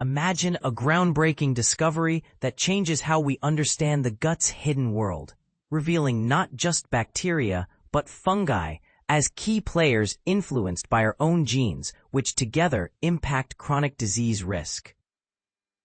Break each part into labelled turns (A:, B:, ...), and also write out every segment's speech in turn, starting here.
A: Imagine a groundbreaking discovery that changes how we understand the gut's hidden world, revealing not just bacteria, but fungi as key players influenced by our own genes, which together impact chronic disease risk.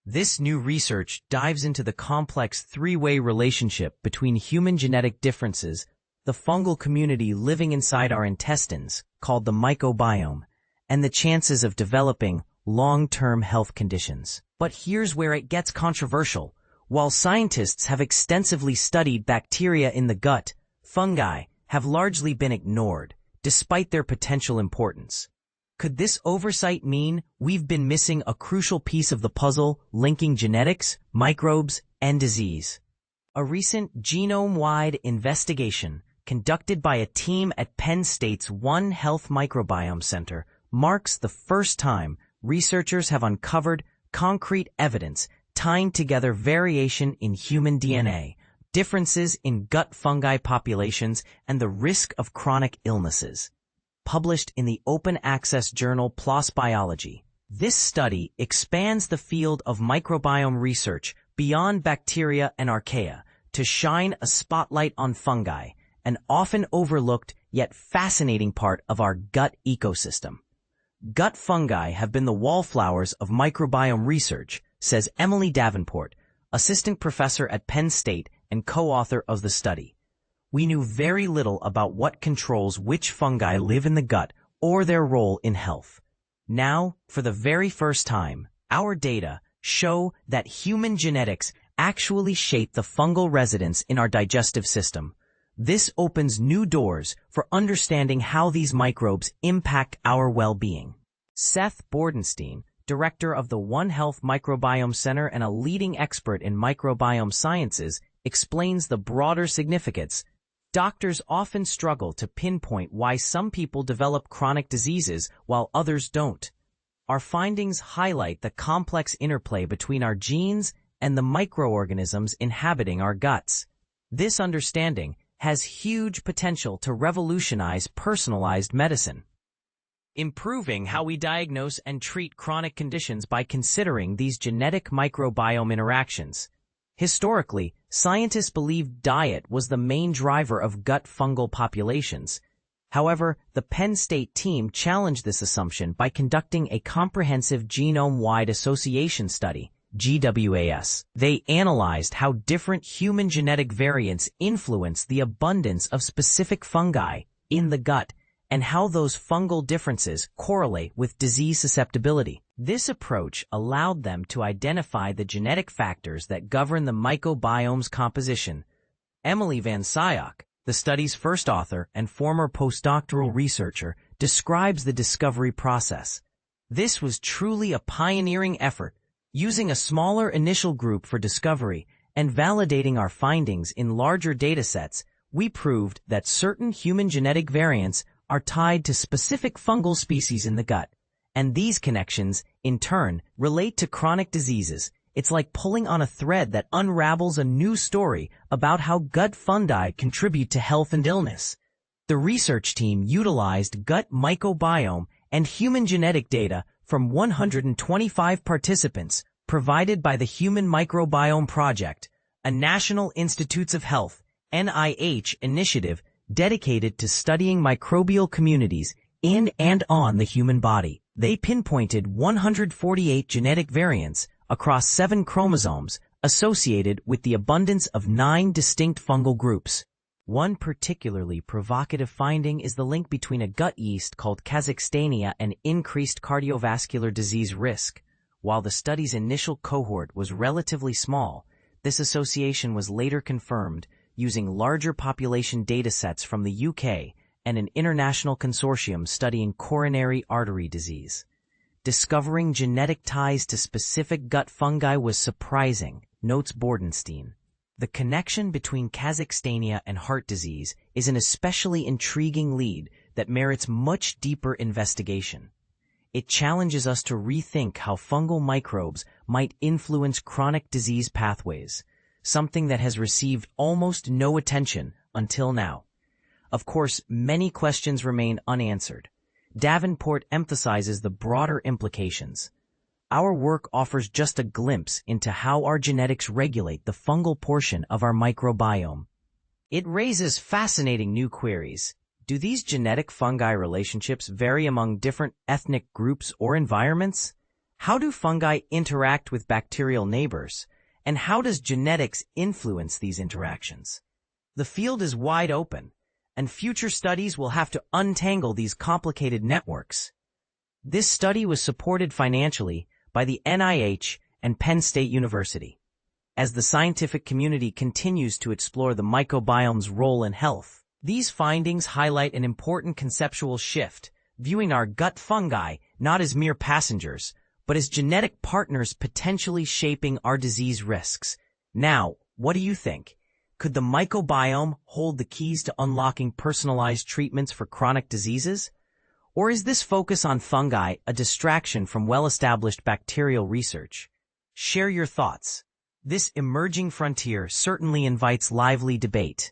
A: This new research dives into the complex three-way relationship between human genetic differences, the fungal community living inside our intestines, called the microbiome, and the chances of developing long-term health conditions. But here's where it gets controversial. While scientists have extensively studied bacteria in the gut, fungi have largely been ignored, despite their potential importance. Could this oversight mean we've been missing a crucial piece of the puzzle linking genetics, microbes, and disease? A recent genome-wide investigation conducted by a team at Penn State's One Health Microbiome Center marks the first time researchers have uncovered concrete evidence tying together variation in human DNA, differences in gut fungi populations, and the risk of chronic illnesses. Published in the open-access journal PLOS Biology, this study expands the field of microbiome research beyond bacteria and archaea to shine a spotlight on fungi, an often overlooked yet fascinating part of our gut ecosystem. Gut fungi have been the wallflowers of microbiome research, says Emily Davenport, assistant professor at Penn State and co-author of the study. We knew very little about what controls which fungi live in the gut or their role in health. Now, for the very first time, our data show that human genetics actually shape the fungal residence in our digestive system. This opens new doors for understanding how these microbes impact our well-being. Seth Bordenstein, director of the One Health Microbiome Center and a leading expert in microbiome sciences, explains the broader significance. Doctors often struggle to pinpoint why some people develop chronic diseases while others don't. Our findings highlight the complex interplay between our genes and the microorganisms inhabiting our guts. This understanding has huge potential to revolutionize personalized medicine, improving how we diagnose and treat chronic conditions by considering these genetic microbiome interactions. Historically, scientists believed diet was the main driver of gut fungal populations. However, the Penn State team challenged this assumption by conducting a comprehensive genome-wide association study, GWAS. They analyzed how different human genetic variants influence the abundance of specific fungi in the gut and how those fungal differences correlate with disease susceptibility. This approach allowed them to identify the genetic factors that govern the microbiome's composition. Emily Van Sciok, the study's first author and former postdoctoral researcher, describes the discovery process. This was truly a pioneering effort, using a smaller initial group for discovery and validating our findings in larger datasets. We proved that certain human genetic variants are tied to specific fungal species in the gut, and these connections, in turn, relate to chronic diseases. It's like pulling on a thread that unravels a new story about how gut fungi contribute to health and illness. The research team utilized gut microbiome and human genetic data from 125 participants provided by the Human Microbiome Project, a National Institutes of Health (NIH) initiative dedicated to studying microbial communities in and on the human body. They pinpointed 148 genetic variants across 7 chromosomes associated with the abundance of 9 distinct fungal groups. One particularly provocative finding is the link between a gut yeast called Kazachstania and increased cardiovascular disease risk. While the study's initial cohort was relatively small, this association was later confirmed using larger population datasets from the UK and an international consortium studying coronary artery disease. Discovering genetic ties to specific gut fungi was surprising, notes Bordenstein. The connection between Kazachstania and heart disease is an especially intriguing lead that merits much deeper investigation. It challenges us to rethink how fungal microbes might influence chronic disease pathways, something that has received almost no attention until now. Of course, many questions remain unanswered. Davenport emphasizes the broader implications. our work offers just a glimpse into how our genetics regulate the fungal portion of our microbiome. It raises fascinating new queries. Do these genetic fungi relationships vary among different ethnic groups or environments? How do fungi interact with bacterial neighbors? And how does genetics influence these interactions? The field is wide open, and future studies will have to untangle these complicated networks. This study was supported financially by the NIH and Penn State University. As the scientific community continues to explore the microbiome's role in health, these findings highlight an important conceptual shift, viewing our gut fungi not as mere passengers, but as genetic partners potentially shaping our disease risks. Now, what do you think? Could the microbiome hold the keys to unlocking personalized treatments for chronic diseases? Or is this focus on fungi a distraction from well-established bacterial research? Share your thoughts. This emerging frontier certainly invites lively debate.